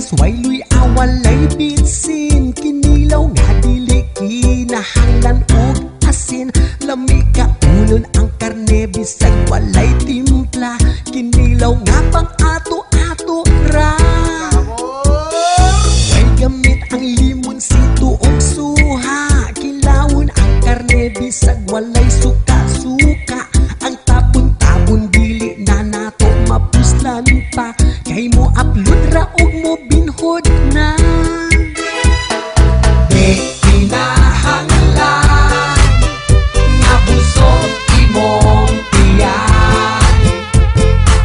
gas wayloy awalay bitsin, kinilaw nga dili kinahanglan og asin. Lami ka ulon ang karne bisag walay timpla, kinilaw nga pang ato-ato ra. Way gamit ang limon, sito ug suha, kilawon ang karne bisag walay suka-suka. Ang tabon-tabon dili na nato mapuslan pa, kay mo upload ra og mo binhod na. Di kinahanglan nga busog imong tiyan,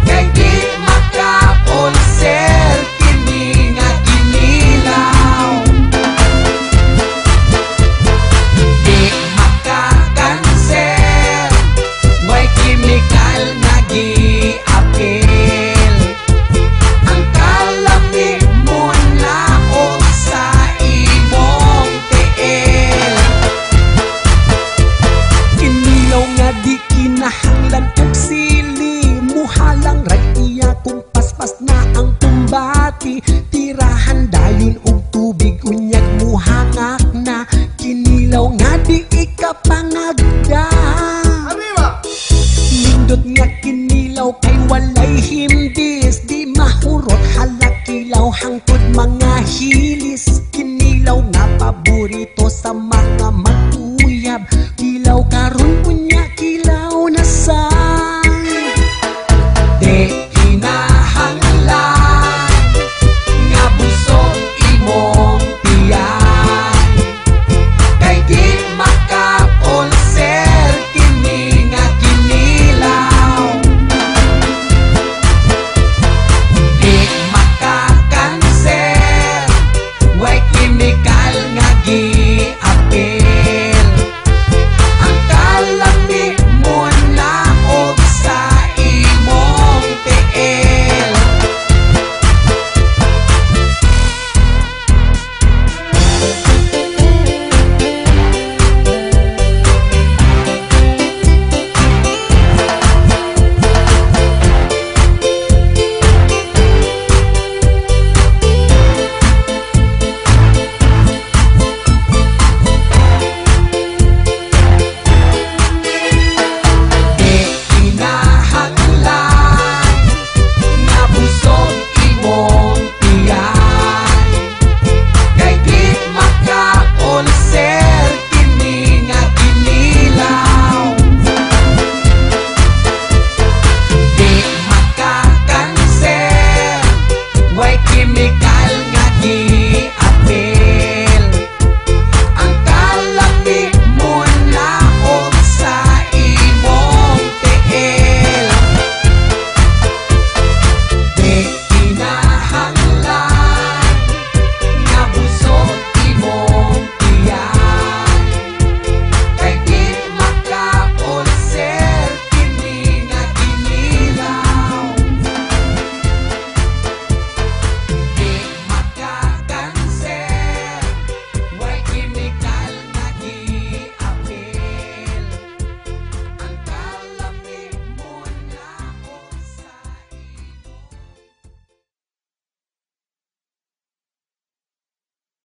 kay di maka-ulcer kini nga ginilaw. Di maka-cancer, may chemical nga gi-apil. Ang kalami mo na o sa imong tiil, kinilaw nga di kinahanglan og sili, muhalang rag iya kung paspas na ang kumbati. Tirahan dayon og tubig unyag muhangak na, kinilaw nga di ikapangagda. Nindot nga kinilaw kay walay himdis, di mahurot halakilaw hangtod mga hilis. Kinilaw nga paborito sa mga mag-uyab, kilaw karon unya kilaw na sa. Di kinahanglan nga busog imong tiyan, kay di maka-ulcer kini nga ginilaw. Di maka-cancer, way chemical nga gi-apil. Ang kalami mo na og sa imong tiil. Di kinahanglan nga busog imong tiyan, kay di maka-ulcer kini nga ginilaw. Di maka-cancer, way chemical nga gi